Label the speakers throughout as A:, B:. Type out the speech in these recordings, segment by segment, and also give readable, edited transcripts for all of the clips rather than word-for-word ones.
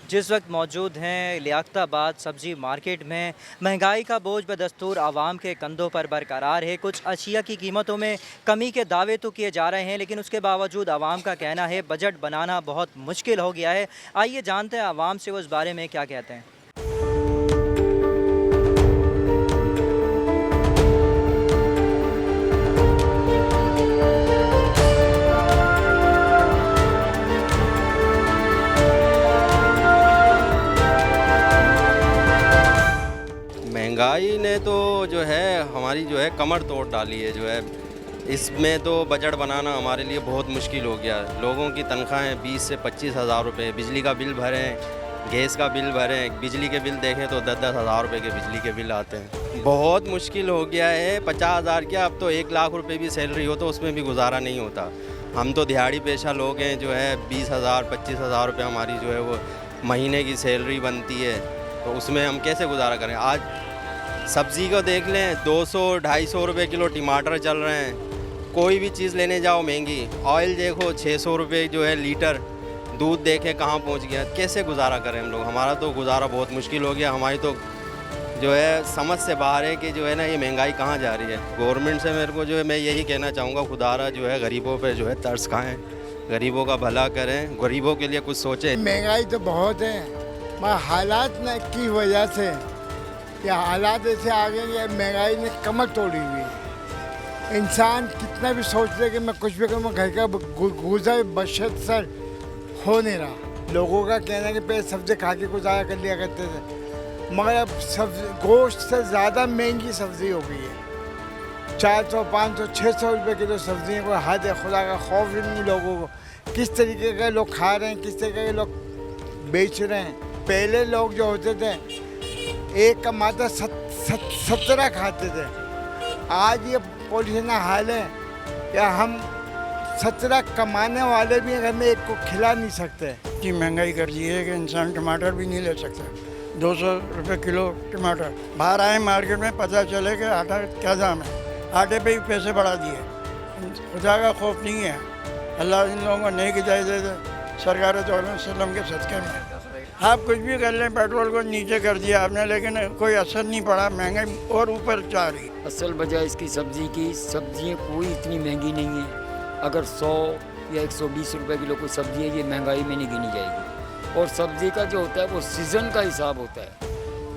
A: जिस वक्त मौजूद हैं लियाकताबाद सब्जी मार्केट में, महंगाई का बोझ बदस्तूर आवाम के कंधों पर बरकरार है। कुछ अशिया की कीमतों में कमी के दावे तो किए जा रहे हैं, लेकिन उसके बावजूद आवाम का कहना है बजट बनाना बहुत मुश्किल हो गया है। आइए जानते हैं आवाम से वो इस बारे में क्या कहते हैं।
B: महंगाई ने तो जो है हमारी जो है कमर तोड़ डाली है। जो है इसमें तो बजट बनाना हमारे लिए बहुत मुश्किल हो गया। लोगों की तनख्वाहें 20 से 25 हज़ार रुपये, बिजली का बिल भरें, गैस का बिल भरें, बिजली के बिल देखें तो 10-10 हज़ार रुपये के बिजली के बिल आते हैं। बहुत मुश्किल हो गया है। 50 हज़ार क्या, अब तो 1 लाख रुपये भी सैलरी हो तो उसमें भी गुजारा नहीं होता। हम तो दिहाड़ी पेशा लोग हैं। जो है 20 हज़ार 25 हज़ार रुपये हमारी जो है वो महीने की सैलरी बनती है, तो उसमें हम कैसे गुजारा करें। आज सब्ज़ी को देख लें, 200-250 रुपये किलो टमाटर चल रहे हैं। कोई भी चीज़ लेने जाओ महंगी। ऑयल देखो 600 रुपये जो है लीटर। दूध देखें कहाँ पहुंच गया। कैसे गुजारा करें हम लोग। हमारा तो गुजारा बहुत मुश्किल हो गया। हमारी तो जो है समझ से बाहर है कि जो है ना ये महंगाई कहाँ जा रही है। गवर्नमेंट से मेरे को जो है मैं यही कहना चाहूँगा, खुदारा जो है गरीबों पे जो है तरस खाएँ, गरीबों का भला करें, गरीबों के लिए कुछ सोचें।
C: महंगाई तो बहुत है, मगर हालात की वजह से कि हालात ऐसे आ गए कि महंगाई ने कमर तोड़ी हुई है। इंसान कितना भी सोच ले कि मैं कुछ भी करूँ, घर का गुजर बशत सर हो नहीं रहा। लोगों का कहना है कि पहले सब्ज़ी खा के गुजारा कर लिया करते थे, मगर अब सब्जी गोश्त से ज़्यादा महंगी सब्ज़ी हो गई है। 400, 500, 600 रुपये किलो सब्ज़ी को हद है। खुदा का खौफ ही नहीं लोगों को। किस तरीके के लोग खा रहे हैं, किस तरीके के लोग बेच रहे हैं। पहले लोग जो होते थे एक कमाता 17 खाते थे। आज ये पॉलिटिशियन हाल है कि हम 17 कमाने वाले भी घर में एक को खिला नहीं सकते।
D: इतनी महंगाई कर दी है कि इंसान टमाटर भी नहीं ले सकता। 200 रुपये किलो टमाटर। बाहर आए मार्केट में पता चले कि आटा क्या दाम है। आटे पे भी पैसे बढ़ा दिए। खुदा का खौफ नहीं है। अल्लाह इन लोगों को नेक हिदायत दे दे। सरकार तो वसल्लम के सदक़े में आप कुछ भी कर लें, पेट्रोल को नीचे कर दिया आपने, लेकिन कोई असर नहीं पड़ा। महंगाई और ऊपर जा रही।
E: असल वजह इसकी सब्जियाँ कोई इतनी महंगी नहीं है। अगर 100 या 120 रुपए किलो कोई सब्जी है, ये महंगाई में नहीं गिनी जाएगी। और सब्जी का जो होता है वो सीज़न का हिसाब होता है।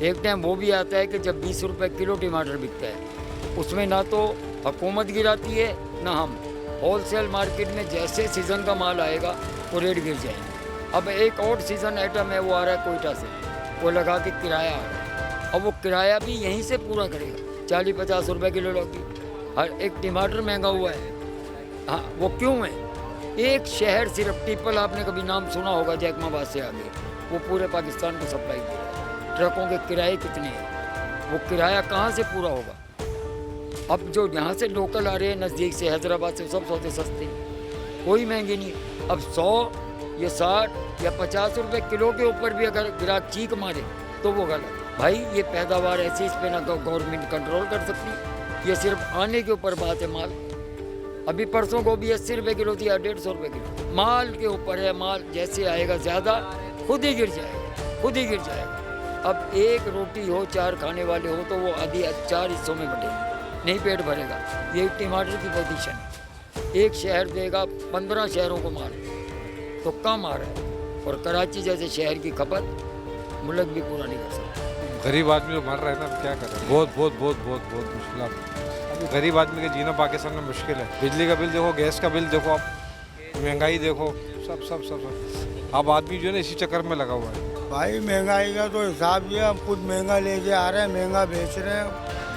E: एक टाइम वो भी आता है कि जब 20 रुपए किलो टमाटर बिकता है, उसमें ना तो हुकूमत गिराती है ना हम। होलसेल मार्केट में जैसे सीज़न का माल आएगा वो रेट गिर जाएंगे। अब एक और सीज़न आइटम है, वो आ रहा है कोयटा से, वो लगा के किराया आ रहा है। अब वो किराया भी यहीं से पूरा करेगा। 40-50 रुपये किलो लगी। हर एक टमाटर महंगा हुआ है। हाँ, वो क्यों है? एक शहर सिर्फ टिप्पल, आपने कभी नाम सुना होगा, जैकमाबाद से आगे, वो पूरे पाकिस्तान को सप्लाई दे रहा है। ट्रकों के किराए कितने हैं, वो किराया कहाँ से पूरा होगा। अब जो यहाँ से लोकल आ रहे हैं नज़दीक से, हैदराबाद से, सब सौदे सस्ते हैं, कोई महंगे नहीं। अब 100 या 60 या 50 रुपये किलो के ऊपर भी अगर ग्राहक चीख मारे तो वो गलत है। भाई ये पैदावार ऐसी, इस पर ना गवर्नमेंट कंट्रोल कर सकती। ये सिर्फ आने के ऊपर बात है। माल अभी परसों को भी 80 रुपये किलो थी या 150 रुपये किलो। माल के ऊपर है। माल जैसे आएगा ज़्यादा खुद ही गिर जाएगा, खुद ही गिर जाएगा। अब एक रोटी हो, 4 खाने वाले हो तो वो आधी 4 हिस्सों में बटेगी, नहीं पेट भरेगा। ये टमाटर की पोजीशन है। एक शहर देगा 15 शहरों को माल, तो कम आ रहा है। और कराची जैसे शहर की खपत मुल्क भी पूरा नहीं कर सकता।
F: गरीब आदमी तो मर रहा है ना, क्या कर रहा है। बहुत मुश्किल। अभी गरीब आदमी के जीना पाकिस्तान में मुश्किल है। बिजली का बिल देखो, गैस का बिल देखो, आप महंगाई देखो, सब। अब आदमी जो है ना इसी चक्कर में लगा हुआ है।
C: भाई महंगाई का तो हिसाब ये, हम खुद महंगा लेके आ रहे हैं, महंगा बेच रहे हैं।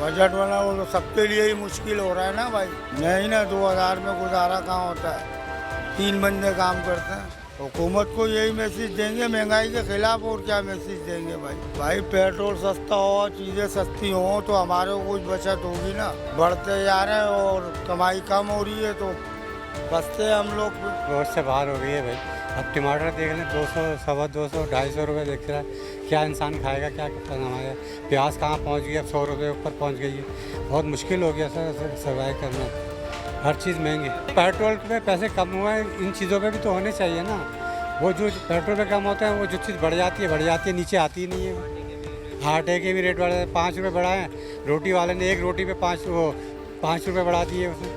C: बजट वाला वो तो सबके लिए ही मुश्किल हो रहा है ना भाई। नहीं ना 2000 में गुजारा कहाँ होता है। 3 बंदे काम करते हैं। हुकूमत को यही मैसेज देंगे महंगाई के खिलाफ, और क्या मैसेज देंगे भाई पेट्रोल सस्ता हो, चीज़ें सस्ती हो तो हमारे को कुछ बचत होगी ना। बढ़ते जा रहे हैं और कमाई कम हो रही है तो बचते हम लोग।
G: रोड से बाहर हो गई है भाई। अब टमाटर देख लें 200, 250, 250 रुपये दिख रहा है। क्या इंसान खाएगा, क्या हमारे प्याज कहाँ पहुँच गई, अब 100 रुपये ऊपर पहुँच गई है। बहुत मुश्किल हो गया सर सर्वाइव करना। हर चीज़ महंगी। पेट्रोल पे पैसे कम हुए हैं, इन चीज़ों पे भी तो होने चाहिए ना। वो जो पेट्रोल पे कम होता है वो जो चीज़ बढ़ जाती है नीचे आती ही नहीं है। आटे के भी रेट बढ़े 5 रुपये बढ़ाए, रोटी वाले ने एक रोटी पे 5 रुपये बढ़ा दिए, उसने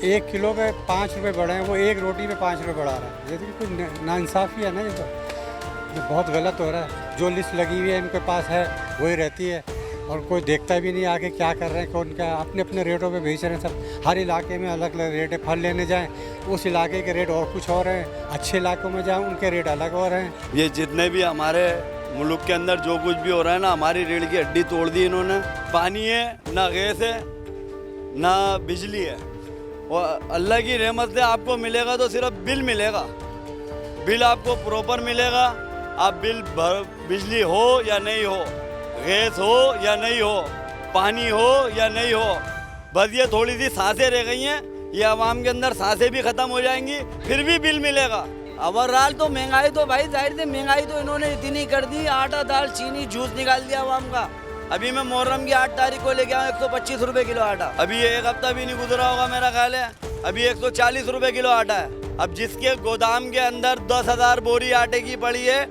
G: 1 किलो पे 5 रुपये बढ़े हैं, वो एक रोटी पे 5 रुपये बढ़ा रहा है। ये तो कुछ नाइंसाफ़ी है ना, ये बहुत गलत हो रहा है। जो लिस्ट लगी हुई है इनके पास है वही रहती है और कोई देखता भी नहीं आगे क्या कर रहे हैं, कौन क्या अपने अपने रेटों पे बेच रहे हैं सब। हर इलाके में अलग अलग रेट है। फल लेने जाएं उस इलाके के रेट और कुछ और हैं, अच्छे इलाकों में जाएं उनके रेट अलग और हैं।
H: ये जितने भी हमारे मुल्क के अंदर जो कुछ भी हो रहा है ना, हमारी रीढ़ की हड्डी तोड़ दी इन्होंने। पानी है ना, गैस है ना, बिजली है। और अल्लाह की रहमत से आपको मिलेगा तो सिर्फ बिल मिलेगा, बिल आपको प्रॉपर मिलेगा। आप बिल बिजली हो या नहीं हो, गैस हो या नहीं हो, पानी हो या नहीं हो, बस ये थोड़ी सी सांसें रह गई हैं। ये आवाम के अंदर सांसें भी ख़त्म हो जाएंगी, फिर भी बिल मिलेगा। ओवरऑल तो महंगाई तो भाई जाहिर से महंगाई तो इन्होंने इतनी कर दी, आटा दाल चीनी जूस निकाल दिया आवाम का। अभी मैं मुहर्रम की 8 तारीख को लेके आऊँ 125 रुपये किलो आटा। अभी ये 1 हफ्ता भी नहीं गुजरा होगा मेरा ख्याल है, अभी 140 रुपये किलो आटा है। अब जिसके गोदाम के अंदर 10,000 बोरी आटे की पड़ी है,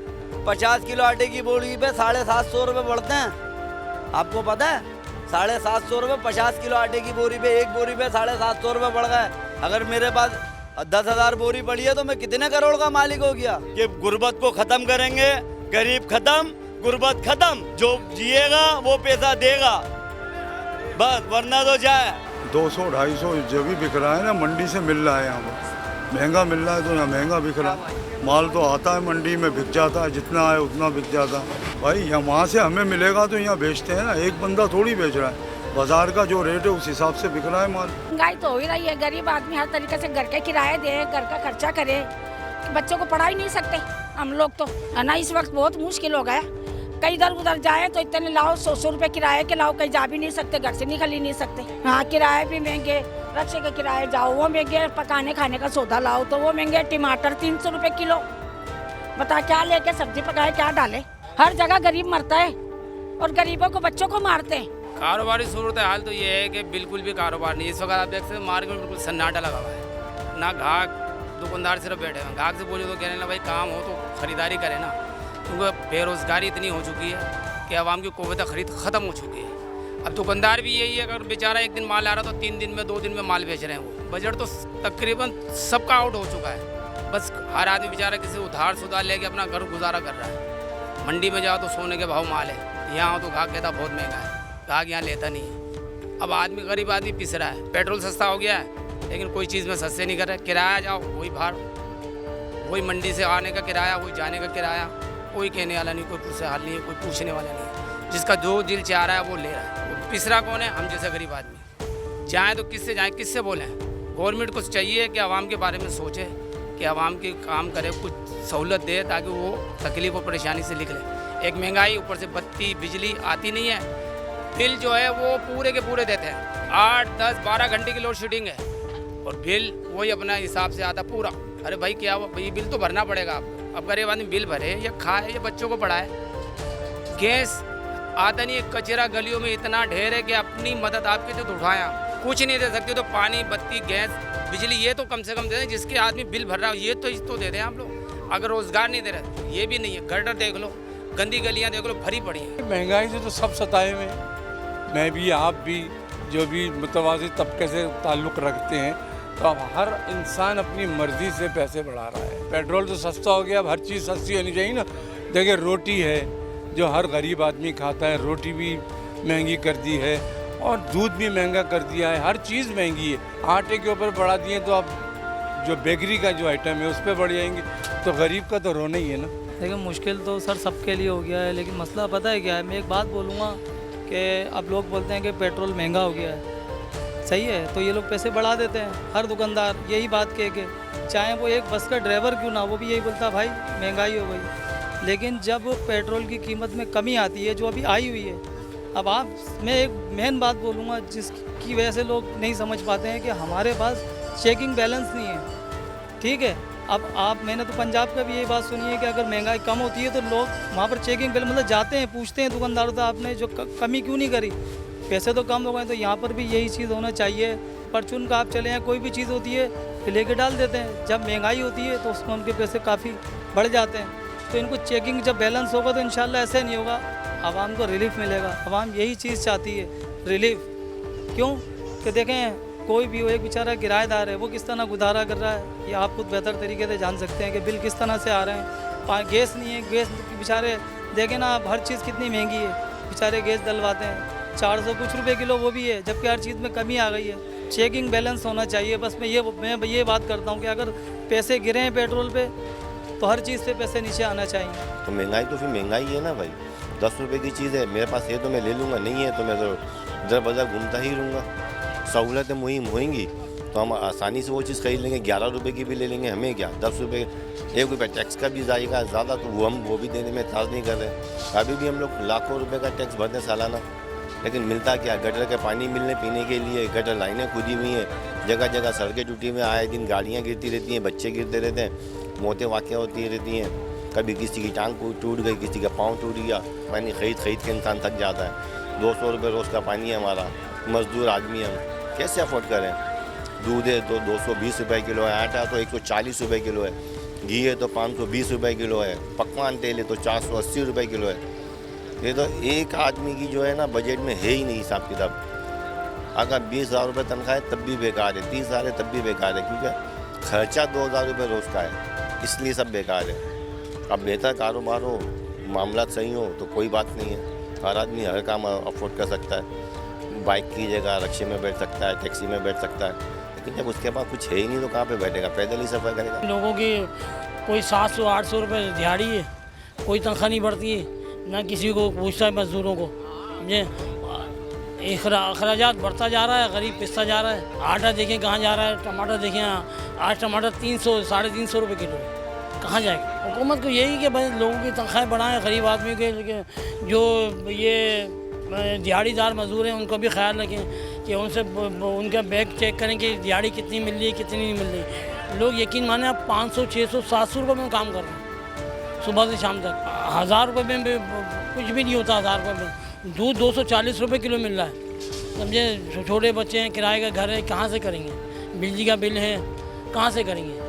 H: 50 किलो आटे की बोरी पे 750 रुपये बढ़ते हैं। आपको पता है 750 रुपये 50 किलो आटे की बोरी पे, एक बोरी पे 750 रुपये बढ़ गए। अगर मेरे पास 10,000 बोरी पड़ी है तो मैं कितने करोड़ का मालिक हो गया। कि गुर्बत को ख़त्म करेंगे, गरीब ख़त्म, गुर्बत ख़त्म। जो जिएगा वो पैसा देगा बस, वरना तो जाए।
I: 200-250 जो भी बिक रहा है ना, मंडी से मिल रहा है। यहाँ पर महंगा मिल रहा है तो यहाँ महंगा बिक रहा है। माल तो आता है मंडी में, बिक जाता है, जितना है उतना बिक जाता है। भाई यहाँ वहाँ से हमें मिलेगा तो यहाँ बेचते हैं ना, एक बंदा थोड़ी बेच रहा है। बाजार का जो रेट है उस हिसाब से बिक रहा है माल।
J: महंगाई तो हो ही रही है, गरीब आदमी हर तरीके से घर के किराए दे, घर का खर्चा करे, बच्चों को पढ़ा ही नहीं सकते हम लोग तो है ना। इस वक्त बहुत मुश्किल हो गया, कहीं इधर उधर जाए तो इतने लाओ, 100 रुपये किराए के लाओ, कहीं जा भी नहीं सकते, घर से निकल ही नहीं सकते। हाँ, किराए भी महंगे, रक्शे के किराए जाओ वो महंगे, पकाने खाने का सौदा लाओ तो वो महंगे। टमाटर 300 रुपये किलो, बता क्या लेके सब्जी पकाए, क्या डाले। हर जगह गरीब मरता है और गरीबों को, बच्चों को मारते हैं।
K: कारोबारी सूरत हाल तो ये है कि बिल्कुल भी कारोबार नहीं। इस वक्त आप देख सकते हैं मार्केट में बिल्कुल सन्नाटा लगा हुआ है, ना ग्राहक, दुकानदार सिर्फ बैठे हैं। ग्राहक से बोले तो कहने लगा भाई काम हो तो खरीदारी करें ना, क्योंकि बेरोज़गारी इतनी हो चुकी है कि आवाम की क़ुव्वत खरीद ख़त्म हो चुकी है। अब दुकानदार भी यही है, अगर बेचारा एक दिन माल आ रहा तो 3 दिन में 2 दिन में माल बेच रहे हैं। वो बजट तो तकरीबन सबका आउट हो चुका है। बस हर आदमी बेचारा किसी उधार सुधार लेके अपना घर गुजारा कर रहा है। मंडी में जाओ तो सोने के भाव माल है, यहाँ तो ग्राहक कहता बहुत महंगा है, ग्राहक यहाँ लेता नहीं है। अब आदमी, गरीब आदमी पिस रहा है। पेट्रोल सस्ता हो गया है लेकिन कोई चीज़ में सस्ते नहीं कर रहे। किराया जाओ वही भाड़, वही मंडी से आने का किराया, वही जाने का किराया, कोई कहने वाला नहीं, कोई पूछने हाल नहीं है, कोई पूछने वाला नहीं। जिसका जो दिल चाह रहा है वो ले रहा है। वो पिस रहा कौन है? हम जैसे गरीब आदमी। जाएँ तो किससे जाएँ, किससे बोलें? गवर्नमेंट को चाहिए कि आवाम के बारे में सोचे, कि आवाम के काम करे, कुछ सहूलत दे ताकि वो तकलीफ और परेशानी से निकले। एक महंगाई, ऊपर से बत्ती बिजली आती नहीं है, बिल जो है वो पूरे के पूरे देते हैं। 8, 10, 12 घंटे की लोड शेडिंग है और बिल वही अपना हिसाब से आता पूरा। अरे भाई क्या हुआ भाई, बिल तो भरना पड़ेगा आपको। अब गरीब आदमी बिल भरे या खाए या बच्चों को पढ़ाए। गैस आता नहीं है, कचरा गलियों में इतना ढेर है कि अपनी मदद आपके से तो उठाया कुछ नहीं दे सकते। तो पानी, बत्ती, गैस, बिजली ये तो कम से कम दे दें। जिसके आदमी बिल भर रहा हो ये तो दे दें आप लोग। अगर रोज़गार नहीं दे रहे ये भी नहीं है। गटर देख लो, गंदी गलियाँ देख लो, भरी पड़ी हैं।
L: महंगाई से तो सब सताए हुए, मैं भी, आप भी, जो भी मुतवाज़ी तबके से ताल्लुक़ रखते हैं, तो अब हर इंसान अपनी मर्ज़ी से पैसे बढ़ा रहा है। पेट्रोल तो सस्ता हो गया, अब हर चीज़ सस्ती होनी चाहिए ना। देखिए रोटी है जो हर गरीब आदमी खाता है, रोटी भी महंगी कर दी है और दूध भी महंगा कर दिया है, हर चीज़ महंगी है। आटे के ऊपर बढ़ा दिए तो अब जो बेकरी का जो आइटम है उस पर बढ़ जाएंगे, तो गरीब का तो रोना ही है ना।
M: देखिए मुश्किल तो सर सबके लिए हो गया है, लेकिन मसला पता है क्या है? मैं एक बात बोलूँगा कि अब लोग बोलते हैं कि पेट्रोल महंगा हो गया है, सही है, तो ये लोग पैसे बढ़ा देते हैं। हर दुकानदार यही बात कह के, चाहे वो एक बस का ड्राइवर क्यों ना, वो भी यही बोलता है भाई महंगाई हो गई। लेकिन जब पेट्रोल की कीमत में कमी आती है, जो अभी आई हुई है, अब मैं एक मेन बात बोलूँगा जिसकी वजह से लोग नहीं समझ पाते हैं कि हमारे पास चेकिंग बैलेंस नहीं है, ठीक है। अब मैंने तो पंजाब का भी यही बात सुनी है कि अगर महंगाई कम होती है तो लोग वहाँ पर चेकिंग बैलेंस मतलब जाते हैं, पूछते हैं दुकानदारों से आपने जो कमी क्यों नहीं करी, पैसे तो कम हो गए। तो यहाँ पर भी यही चीज़ होना चाहिए। परचून का आप चले हैं, कोई भी चीज़ होती है लेके डाल देते हैं। जब महंगाई होती है तो उसमें उनके पैसे काफ़ी बढ़ जाते हैं। तो इनको चेकिंग जब बैलेंस होगा तो इंशाल्लाह ऐसे नहीं होगा, आवाम को रिलीफ मिलेगा। आवाम यही चीज़ चाहती है, रिलीफ। क्यों कि देखें कोई भी हो, एक बेचारा किराएदार है, वो किस तरह गुजारा कर रहा है, ये आप खुद बेहतर तरीके से जान सकते हैं कि बिल किस तरह से आ रहे हैं। गैस नहीं है, गैस बेचारे देखें ना आप, हर चीज़ कितनी महंगी है, बेचारे गैस डलवाते हैं 400 कुछ रुपए किलो, वो भी है, जबकि हर चीज़ में कमी आ गई है। चेकिंग बैलेंस होना चाहिए। बस मैं ये बात करता हूँ कि अगर पैसे गिरे हैं पेट्रोल पे तो हर चीज़ से पैसे नीचे आना चाहिए।
N: तो महंगाई तो फिर महंगाई है ना भाई, 10 रुपए की चीज़ है, मेरे पास है तो मैं ले लूँगा, नहीं है तो मैं तो इधर बाजार घूमता ही रहूँगा। सहूलतें मुहिम होएंगी तो हम आसानी से वो चीज़ खरीद लेंगे, 11 रुपए की भी ले लेंगे, हमें क्या 10 रुपये 1 रुपये टैक्स का भी जाएगा ज़्यादा, तो वो भी देने में एतराज़ नहीं कर रहे। अभी भी हम लोग लाखों रुपए का टैक्स भरते सालाना, लेकिन मिलता क्या, गटर के पानी मिलने पीने के लिए गटर लाइनें खुदी हुई हैं, जगह जगह सड़कें टूटी हुई हैं, आए दिन गाड़ियाँ गिरती रहती हैं, बच्चे गिरते रहते हैं, मौतें वाक़या होती रहती हैं। कभी किसी की टांग टूट गई, किसी का पाँव टूट गया। पानी खरीद के इंसान थक जाता है। 200 रुपये रोज़ का पानी है हमारा, मज़दूर आदमी हम कैसे अफोर्ड करें। दूध है तो 220 रुपये किलो है, आटा तो 140 रुपये किलो है, घी है तो 520 रुपये किलो है, पकवान तेल है तो 480 रुपये किलो है। ये तो एक आदमी की जो है ना बजट में है ही नहीं हिसाब किताब। अगर 20,000 रुपये तनख्वाह है तब भी बेकार है, 30,000 है तब भी बेकार है, क्योंकि खर्चा 2,000 रुपये रोज़ का है, इसलिए सब बेकार है। अब बेहतर कारोबार हो, मामला सही हो तो कोई बात नहीं है, हर आदमी हर काम अफोर्ड कर सकता है। बाइक की जगह रिक्शे में बैठ सकता है, टैक्सी में बैठ सकता है, लेकिन जब उसके पास कुछ है ही नहीं तो कहाँ पे बैठेगा, पैदल ही सफ़र करेगा।
O: लोगों की कोई 700-800 रुपये दिहाड़ी है, कोई तनख्वाह नहीं बढ़ती है, ना किसी को पूछता है मजदूरों को। समझे, अखराजात बढ़ता जा रहा है, गरीब पिसता जा रहा है। आटा देखें कहाँ जा रहा है, टमाटर देखें आज टमाटर 300-350 रुपये किलो, कहाँ जाएगा। हुकूमत को यही कि भाई लोगों की तनख्वाहें बढ़ाएं, गरीब आदमी के जो ये दिहाड़ीदार मजदूर हैं उनको भी ख्याल रखें कि उनसे उनका बैग चेक करें कि दिहाड़ी कितनी मिल रही है कितनी नहीं मिल रही। लोग यकीन माने आप 500, 600, 700 रुपये में काम कर रहे हैं सुबह से शाम तक। 1000 रुपये में कुछ भी नहीं होता। 1000 रुपये में दूध 240 रुपये किलो मिल रहा है। समझे, छोटे बच्चे हैं, किराए का घर है, कहाँ से करेंगे, बिजली का बिल है, कहाँ से करेंगे।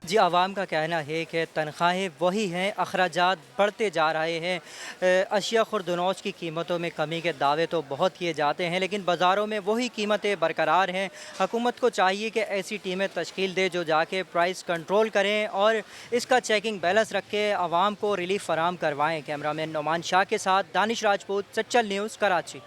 A: जी, आवाम का कहना है कि तनख्वाहें वही हैं, अखराजात बढ़ते जा रहे हैं। अशिया खुर्दनौश की कीमतों में कमी के दावे तो बहुत किए जाते हैं, लेकिन बाज़ारों में वही कीमतें बरकरार हैं। हुकूमत को चाहिए कि ऐसी टीमें तश्कील दे जो जाके प्राइस कंट्रोल करें और इसका चेकिंग बैलेंस रख के आवाम को रिलीफ फराम करवाएँ। कैमरामैन नोमान शाह के साथ दानिश राजपूत, सच्चल न्यूज़, कराची।